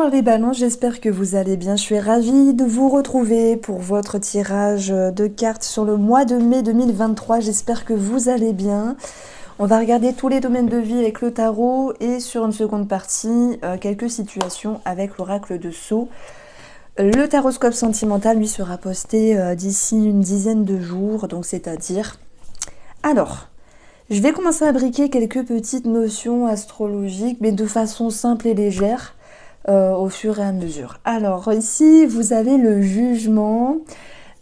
Bonsoir les balances, j'espère que vous allez bien. Je suis ravie de vous retrouver pour votre tirage de cartes sur le mois de mai 2023. J'espère que vous allez bien. On va regarder tous les domaines de vie avec le tarot et sur une seconde partie, quelques situations avec l'oracle de Sceaux. Le taroscope sentimental lui sera posté d'ici une dizaine de jours, donc c'est-à-dire... Alors, je vais commencer à briquer quelques petites notions astrologiques, mais de façon simple et légère. Au fur et à mesure. Alors ici, vous avez le jugement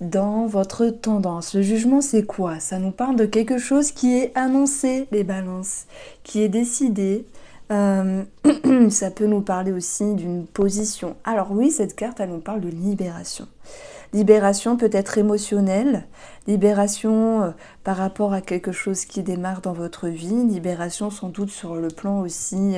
dans votre tendance. Le jugement, c'est quoi? Ça nous parle de quelque chose qui est annoncé, les balances, qui est décidé. Ça peut nous parler aussi d'une position. Alors oui, cette carte, elle nous parle de libération. Libération peut être émotionnelle, libération par rapport à quelque chose qui démarre dans votre vie, libération sans doute sur le plan aussi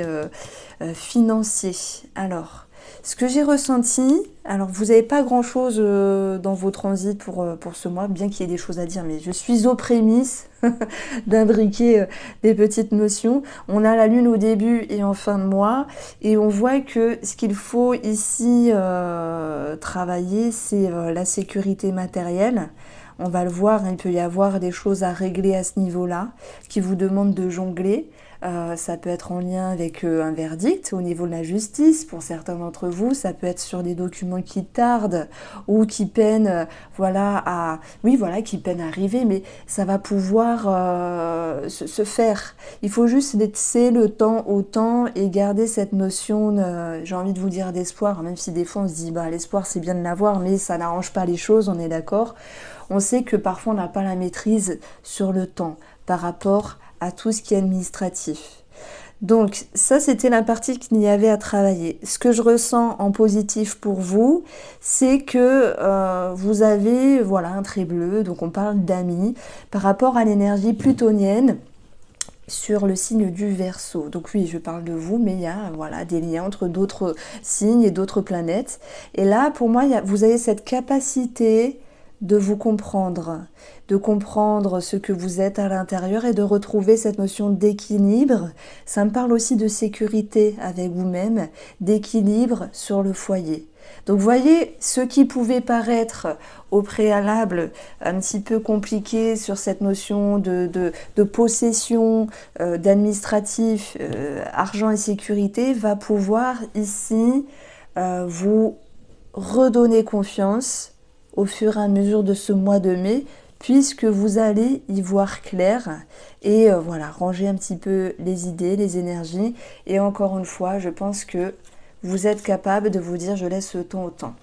financier. Alors, ce que j'ai ressenti, alors vous n'avez pas grand chose dans vos transits pour ce mois, bien qu'il y ait des choses à dire, mais je suis aux prémices d'imbriquer des petites notions. On a la lune au début et en fin de mois, et on voit que ce qu'il faut ici travailler, c'est la sécurité matérielle. On va le voir, il peut y avoir des choses à régler à ce niveau-là, qui vous demandent de jongler. Ça peut être en lien avec un verdict au niveau de la justice pour certains d'entre vous, ça peut être sur des documents qui tardent ou qui peinent qui peinent à arriver, mais ça va pouvoir se faire. Il faut juste laisser le temps au temps et garder cette notion, j'ai envie de vous dire, d'espoir, même si des fois on se dit l'espoir c'est bien de l'avoir, mais ça n'arrange pas les choses, on est d'accord. On sait que parfois on n'a pas la maîtrise sur le temps par rapport à tout ce qui est administratif. Donc ça, c'était la partie qu'il y avait à travailler. Ce que je ressens en positif pour vous, c'est que vous avez un trait bleu, donc on parle d'amis, par rapport à l'énergie plutonienne sur le signe du Verseau. Donc oui, je parle de vous, mais il y a des liens entre d'autres signes et d'autres planètes. Et là, pour moi, vous avez cette capacité de vous comprendre, de comprendre ce que vous êtes à l'intérieur et de retrouver cette notion d'équilibre. Ça me parle aussi de sécurité avec vous-même, d'équilibre sur le foyer. Donc vous voyez, ce qui pouvait paraître au préalable un petit peu compliqué sur cette notion de possession, d'administratif, argent et sécurité, va pouvoir ici vous redonner confiance au fur et à mesure de ce mois de mai, puisque vous allez y voir clair et ranger un petit peu les idées, les énergies. Et encore une fois, je pense que vous êtes capable de vous dire je laisse le temps au temps.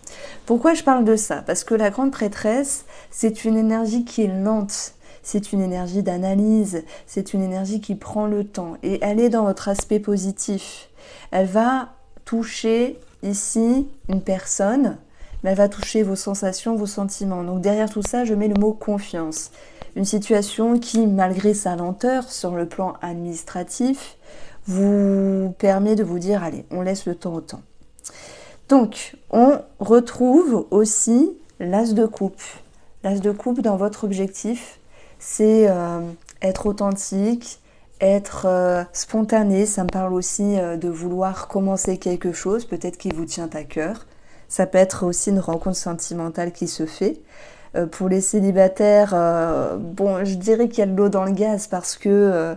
Pourquoi je parle de ça? Parce que la grande prêtresse, c'est une énergie qui est lente. C'est une énergie d'analyse, c'est une énergie qui prend le temps et elle est dans votre aspect positif. Elle va toucher ici une personne, mais elle va toucher vos sensations, vos sentiments. Donc derrière tout ça, je mets le mot confiance. Une situation qui, malgré sa lenteur sur le plan administratif, vous permet de vous dire, allez, on laisse le temps au temps. Donc, on retrouve aussi l'as de coupe. L'as de coupe dans votre objectif, c'est être authentique, être spontané. Ça me parle aussi de vouloir commencer quelque chose, peut-être qui vous tient à cœur. Ça peut être aussi une rencontre sentimentale qui se fait. Pour les célibataires, je dirais qu'il y a de l'eau dans le gaz parce que,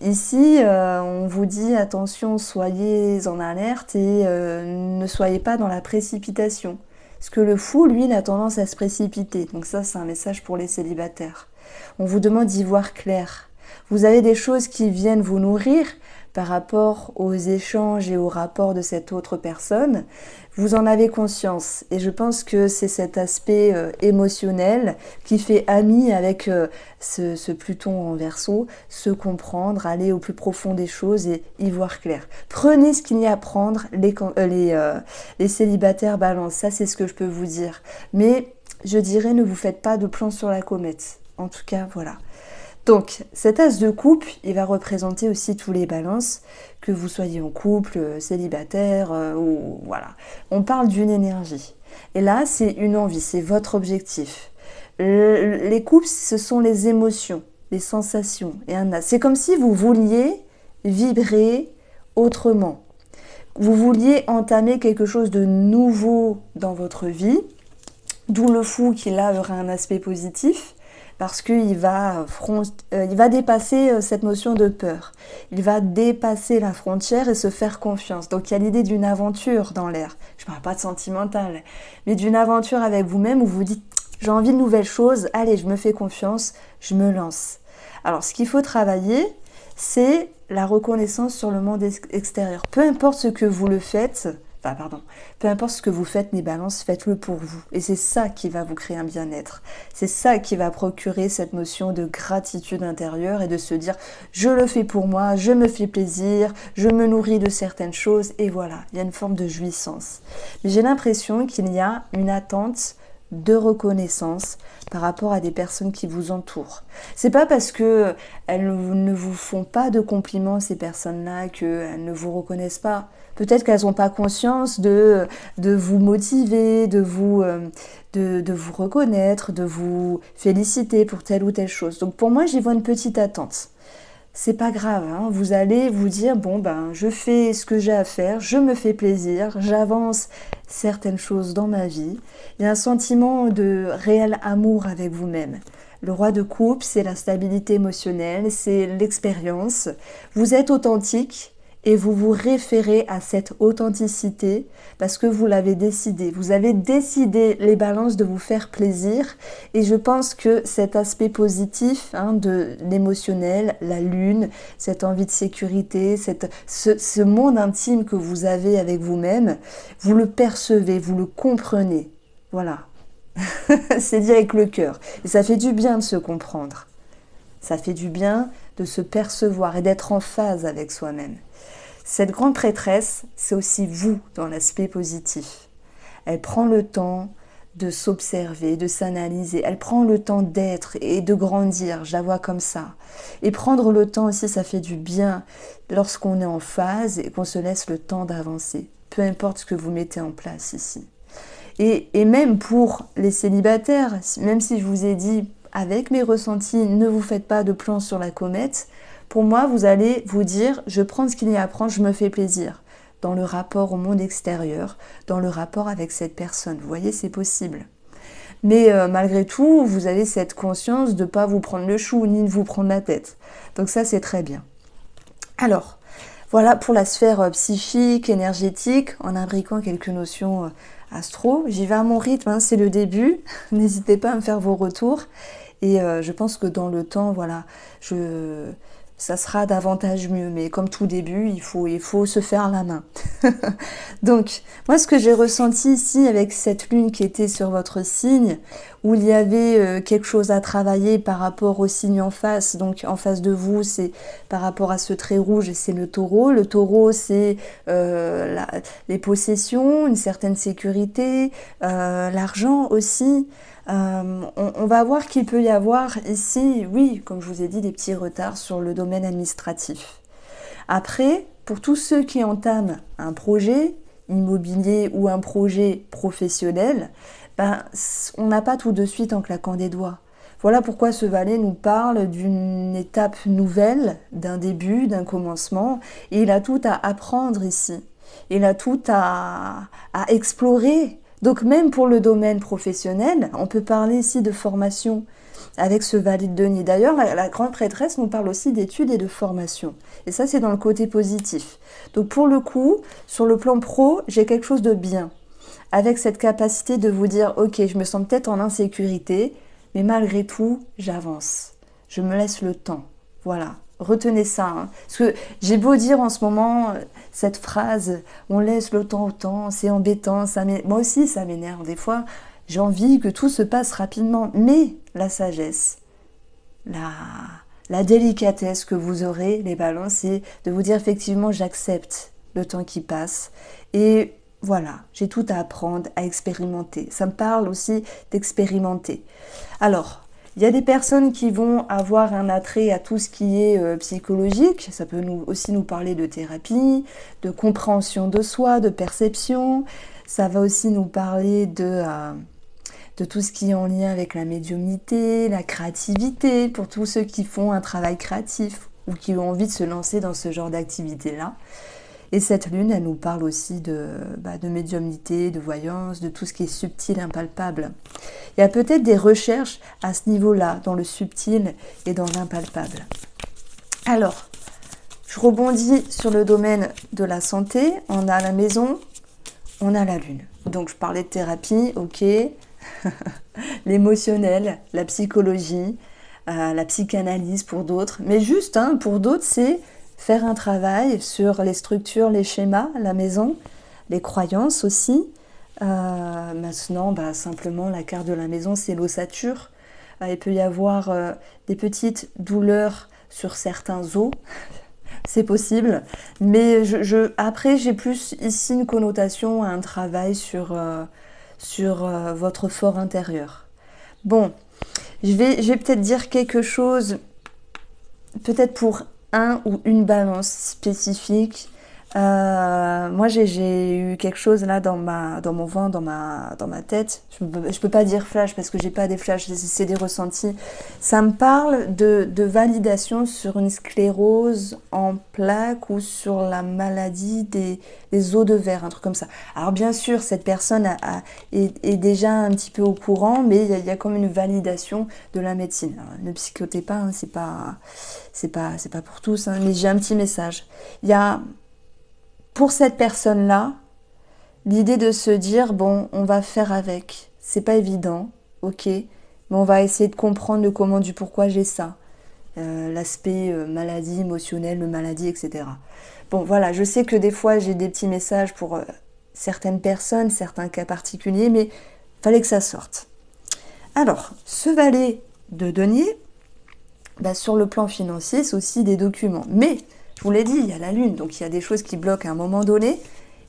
ici, on vous dit attention, soyez en alerte et ne soyez pas dans la précipitation. Parce que le fou, lui, il a tendance à se précipiter. Donc ça, c'est un message pour les célibataires. On vous demande d'y voir clair. Vous avez des choses qui viennent vous nourrir par rapport aux échanges et aux rapports de cette autre personne. Vous en avez conscience et je pense que c'est cet aspect émotionnel qui fait ami avec ce Pluton en Verseau, se comprendre, aller au plus profond des choses et y voir clair. Prenez ce qu'il y a à prendre, les célibataires balance, ça c'est ce que je peux vous dire. Mais je dirais ne vous faites pas de plan sur la comète. En tout cas, voilà. Donc, cet as de coupe, il va représenter aussi tous les balances, que vous soyez en couple, célibataire, ou voilà. On parle d'une énergie. Et là, c'est une envie, c'est votre objectif. Les coupes, ce sont les émotions, les sensations. Et c'est comme si vous vouliez vibrer autrement. vous vouliez entamer quelque chose de nouveau dans votre vie, d'où le fou qui là aura un aspect positif, parce qu'il va, il va dépasser cette notion de peur. Il va dépasser la frontière et se faire confiance. Donc il y a l'idée d'une aventure dans l'air. Je ne parle pas de sentimental, mais d'une aventure avec vous-même où vous dites « j'ai envie de nouvelles choses, allez, je me fais confiance, je me lance ». Alors ce qu'il faut travailler, c'est la reconnaissance sur le monde extérieur. Peu importe ce que vous le faites, peu importe ce que vous faites, les balances, faites-le pour vous. Et c'est ça qui va vous créer un bien-être. C'est ça qui va procurer cette notion de gratitude intérieure et de se dire « je le fais pour moi, je me fais plaisir, je me nourris de certaines choses » et voilà, il y a une forme de jouissance. Mais j'ai l'impression qu'il y a une attente de reconnaissance par rapport à des personnes qui vous entourent. C'est pas parce que elles ne vous font pas de compliments, ces personnes-là, qu'elles ne vous reconnaissent pas. Peut-être qu'elles n'ont pas conscience de vous motiver, de vous reconnaître, de vous féliciter pour telle ou telle chose. Donc pour moi, j'y vois une petite attente. C'est pas grave, hein. Vous allez vous dire, bon ben, je fais ce que j'ai à faire, je me fais plaisir, j'avance certaines choses dans ma vie. Il y a un sentiment de réel amour avec vous-même. Le roi de coupe, c'est la stabilité émotionnelle, c'est l'expérience. Vous êtes authentique et vous vous référez à cette authenticité parce que vous l'avez décidé. Vous avez décidé, les balances, de vous faire plaisir et je pense que cet aspect positif de l'émotionnel, la lune, cette envie de sécurité, ce monde intime que vous avez avec vous-même, vous le percevez, vous le comprenez. Voilà. C'est dit avec le cœur. Et ça fait du bien de se comprendre. Ça fait du bien de se percevoir et d'être en phase avec soi-même. Cette grande prêtresse, c'est aussi vous dans l'aspect positif. Elle prend le temps de s'observer, de s'analyser. Elle prend le temps d'être et de grandir, je la vois comme ça. Et prendre le temps aussi, ça fait du bien lorsqu'on est en phase et qu'on se laisse le temps d'avancer. Peu importe ce que vous mettez en place ici. Et même pour les célibataires, même si je vous ai dit, avec mes ressentis, ne vous faites pas de plans sur la comète, pour moi, vous allez vous dire, je prends ce qu'il y a à prendre, je me fais plaisir. Dans le rapport au monde extérieur, dans le rapport avec cette personne. Vous voyez, c'est possible. Mais malgré tout, vous avez cette conscience de ne pas vous prendre le chou, ni de vous prendre la tête. Donc ça, c'est très bien. Alors, voilà pour la sphère psychique, énergétique, en imbriquant quelques notions astro. J'y vais à mon rythme, c'est le début. N'hésitez pas à me faire vos retours. Et je pense que dans le temps, voilà, ça sera davantage mieux. Mais comme tout début, il faut se faire la main. Donc, moi, ce que j'ai ressenti ici avec cette lune qui était sur votre signe, où il y avait quelque chose à travailler par rapport au signe en face. Donc, en face de vous, c'est par rapport à ce trait rouge, et c'est le taureau. Le taureau, c'est les possessions, une certaine sécurité, l'argent aussi. On va voir qu'il peut y avoir ici, oui, comme je vous ai dit, des petits retards sur le domaine administratif. Après, pour tous ceux qui entament un projet immobilier ou un projet professionnel, on n'a pas tout de suite en claquant des doigts. Voilà pourquoi ce valet nous parle d'une étape nouvelle, d'un début, d'un commencement, et il a tout à apprendre ici. Il a tout à explorer. Donc même pour le domaine professionnel, on peut parler ici de formation avec ce valet de denier. D'ailleurs, la grande prêtresse nous parle aussi d'études et de formation. Et ça, c'est dans le côté positif. Donc pour le coup, sur le plan pro, j'ai quelque chose de bien. Avec cette capacité de vous dire, ok, je me sens peut-être en insécurité, mais malgré tout, j'avance. Je me laisse le temps. Voilà. Retenez ça. Parce que j'ai beau dire en ce moment cette phrase, on laisse le temps au temps, c'est embêtant, moi aussi ça m'énerve des fois. J'ai envie que tout se passe rapidement. Mais la sagesse, la délicatesse que vous aurez, les balances, c'est de vous dire effectivement j'accepte le temps qui passe. Et voilà, j'ai tout à apprendre, à expérimenter. Ça me parle aussi d'expérimenter. Alors, il y a des personnes qui vont avoir un attrait à tout ce qui est psychologique. Ça peut aussi nous parler de thérapie, de compréhension de soi, de perception. Ça va aussi nous parler de tout ce qui est en lien avec la médiumnité, la créativité, pour tous ceux qui font un travail créatif ou qui ont envie de se lancer dans ce genre d'activité-là. Et cette lune, elle nous parle aussi de médiumnité, de voyance, de tout ce qui est subtil, impalpable. Il y a peut-être des recherches à ce niveau-là, dans le subtil et dans l'impalpable. Alors, je rebondis sur le domaine de la santé. On a la maison, on a la lune. Donc, je parlais de thérapie, ok. L'émotionnel, la psychologie, la psychanalyse pour d'autres. Mais juste, pour d'autres, c'est faire un travail sur les structures, les schémas, la maison, les croyances aussi. Maintenant, simplement, la carte de la maison, c'est l'ossature. Il peut y avoir des petites douleurs sur certains os. C'est possible. Mais après, j'ai plus ici une connotation à un travail sur votre fort intérieur. Bon, je vais peut-être dire quelque chose, peut-être pour un ou une balance spécifique. Moi, j'ai eu quelque chose là dans mon ventre, dans ma tête. Je peux pas dire flash parce que j'ai pas des flashs, c'est des ressentis. Ça me parle de validation sur une sclérose en plaques ou sur la maladie des os de verre, un truc comme ça. Alors bien sûr, cette personne est déjà un petit peu au courant, mais il y a comme une validation de la médecine. Alors, ne psychotez pas, c'est pas pour tous, mais j'ai un petit message. Il y a pour cette personne-là, l'idée de se dire, bon, on va faire avec. C'est pas évident, ok, mais on va essayer de comprendre le comment du pourquoi j'ai ça. L'aspect maladie émotionnelle, maladie, etc. Bon, voilà, je sais que des fois, j'ai des petits messages pour certaines personnes, certains cas particuliers, mais fallait que ça sorte. Alors, ce valet de denier, sur le plan financier, c'est aussi des documents. Mais je vous l'ai dit, il y a la lune, donc il y a des choses qui bloquent à un moment donné.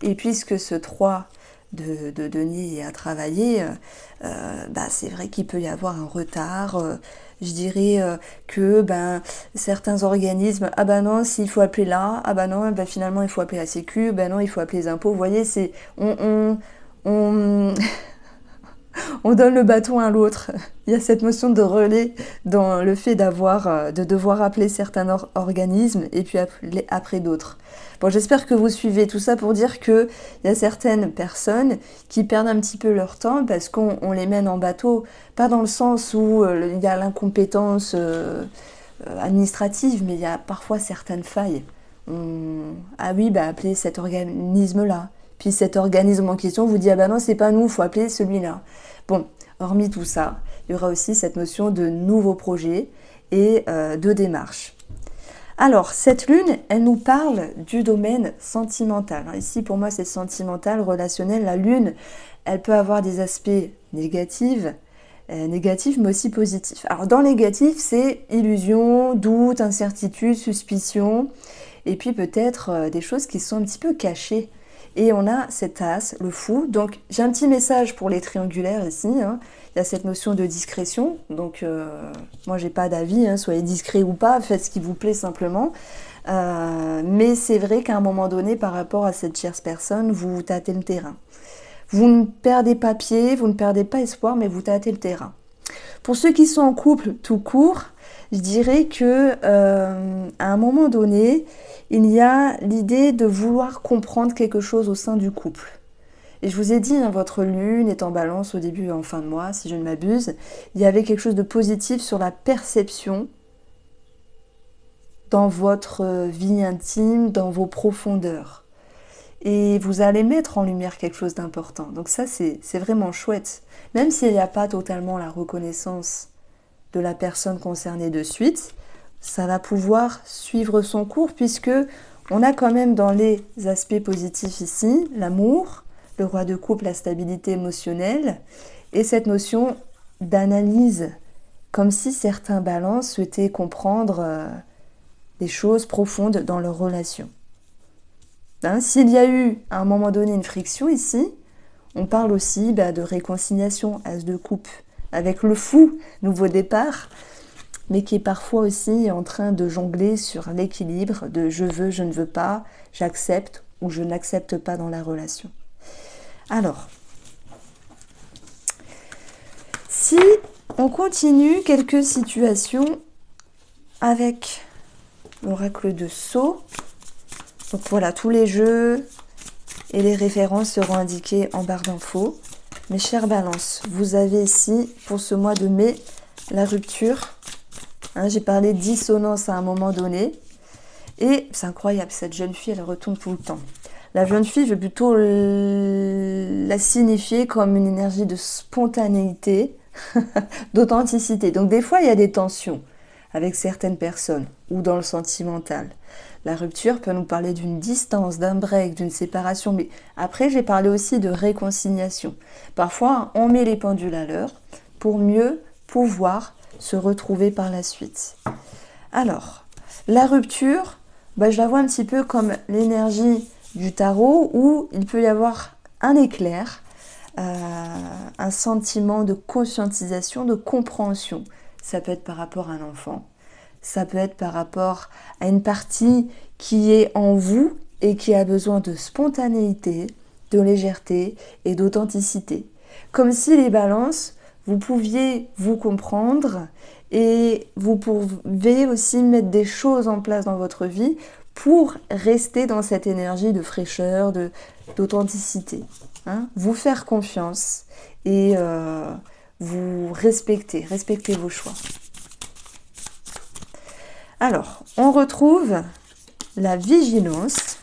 Et puisque ce 3 de denier est à travailler, c'est vrai qu'il peut y avoir un retard. Je dirais que certains organismes, non, s'il faut appeler là, non, finalement il faut appeler la Sécu, non, il faut appeler les impôts. Vous voyez, c'est on donne le bâton à l'autre. Il y a cette notion de relais dans le fait de devoir appeler certains organismes et puis après d'autres. Bon, j'espère que vous suivez tout ça pour dire qu'il y a certaines personnes qui perdent un petit peu leur temps parce qu'on les mène en bateau, pas dans le sens où il y a l'incompétence administrative, mais il y a parfois certaines failles. Appelez cet organisme-là. Puis cet organisme en question vous dit, non, c'est pas nous, il faut appeler celui-là. Bon, hormis tout ça, il y aura aussi cette notion de nouveaux projets et de démarche. Alors, cette lune, elle nous parle du domaine sentimental. Ici, pour moi, c'est sentimental, relationnel. La lune, elle peut avoir des aspects négatifs, mais aussi positifs. Alors, dans le négatif, c'est illusion, doute, incertitude, suspicion, et puis peut-être des choses qui sont un petit peu cachées. Et on a cet as, le fou. Donc, j'ai un petit message pour les triangulaires ici. Il y a cette notion de discrétion. Donc, moi, j'ai pas d'avis. Soyez discret ou pas, faites ce qui vous plaît simplement. Mais c'est vrai qu'à un moment donné, par rapport à cette tierce personne, vous tâtez le terrain. Vous ne perdez pas pied, vous ne perdez pas espoir, mais vous tâtez le terrain. Pour ceux qui sont en couple tout court, je dirais que à un moment donné, il y a l'idée de vouloir comprendre quelque chose au sein du couple. Et je vous ai dit, votre lune est en balance au début et en fin de mois, si je ne m'abuse. Il y avait quelque chose de positif sur la perception dans votre vie intime, dans vos profondeurs. Et vous allez mettre en lumière quelque chose d'important. Donc ça, c'est vraiment chouette. Même s'il n'y a pas totalement la reconnaissance de la personne concernée de suite, ça va pouvoir suivre son cours puisque on a quand même dans les aspects positifs ici, l'amour, le roi de coupe, la stabilité émotionnelle et cette notion d'analyse, comme si certains balances souhaitaient comprendre des choses profondes dans leur relation. S'il y a eu à un moment donné une friction ici, on parle aussi de réconciliation, as de coupe, avec le fou, nouveau départ, mais qui est parfois aussi en train de jongler sur l'équilibre de je veux, je ne veux pas, j'accepte ou je n'accepte pas dans la relation. Alors, si on continue quelques situations avec l'oracle de Sceaux, Donc voilà, tous les jeux et les références seront indiqués en barre d'infos. Mes chers balances, vous avez ici, pour ce mois de mai, la rupture. Hein, j'ai parlé de dissonance à un moment donné. Et c'est incroyable, cette jeune fille, elle retourne tout le temps. La jeune fille, je vais plutôt la signifier comme une énergie de spontanéité, d'authenticité. Donc des fois, il y a des tensions avec certaines personnes ou dans le sentimental. La rupture peut nous parler d'une distance, d'un break, d'une séparation. Mais après, j'ai parlé aussi de réconciliation. Parfois, on met les pendules à l'heure pour mieux pouvoir se retrouver par la suite. Alors, la rupture, je la vois un petit peu comme l'énergie du tarot où il peut y avoir un éclair, un sentiment de conscientisation, de compréhension. Ça peut être par rapport à un enfant, ça peut être par rapport à une partie qui est en vous et qui a besoin de spontanéité, de légèreté et d'authenticité. Comme si les balances, vous pouviez vous comprendre et vous pouvez aussi mettre des choses en place dans votre vie pour rester dans cette énergie de fraîcheur, d'authenticité. Hein, vous faire confiance et vous respecter vos choix. Alors, on retrouve la vigilance.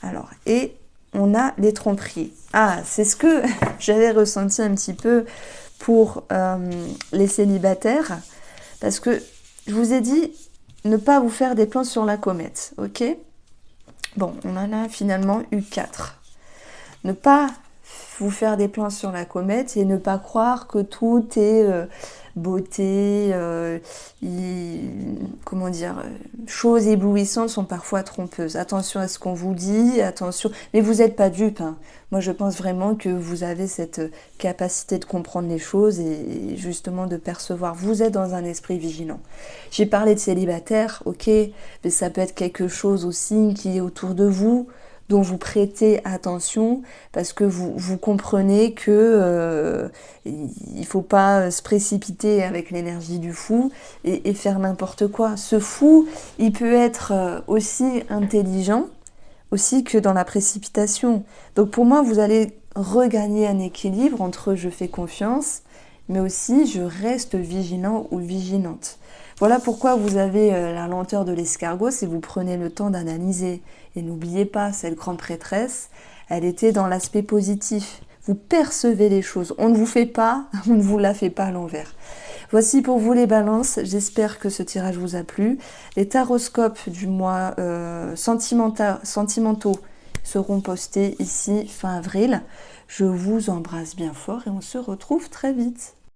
Alors, et on a les tromperies. Ah, c'est ce que j'avais ressenti un petit peu pour les célibataires. Parce que je vous ai dit, ne pas vous faire des plans sur la comète, ok? Bon, on en a finalement eu 4. Ne pas vous faire des plans sur la comète et ne pas croire que tout est beauté, comment dire, choses éblouissantes sont parfois trompeuses. Attention à ce qu'on vous dit, attention, mais vous n'êtes pas dupe. Hein. Moi, je pense vraiment que vous avez cette capacité de comprendre les choses et justement de percevoir. Vous êtes dans un esprit vigilant. J'ai parlé de célibataire, ok, mais ça peut être quelque chose aussi qui est autour de vous, dont vous prêtez attention parce que vous comprenez que il faut pas se précipiter avec l'énergie du fou et faire n'importe quoi. Ce fou, il peut être aussi intelligent aussi que dans la précipitation. Donc pour moi, vous allez regagner un équilibre entre je fais confiance, mais aussi je reste vigilant ou vigilante. Voilà pourquoi vous avez la lenteur de l'escargot si vous prenez le temps d'analyser. Et n'oubliez pas, cette grande prêtresse, elle était dans l'aspect positif. Vous percevez les choses. On ne vous fait pas, on ne vous la fait pas à l'envers. Voici pour vous les balances. J'espère que ce tirage vous a plu. Les taroscopes du mois sentimentaux seront postés ici fin avril. Je vous embrasse bien fort et on se retrouve très vite.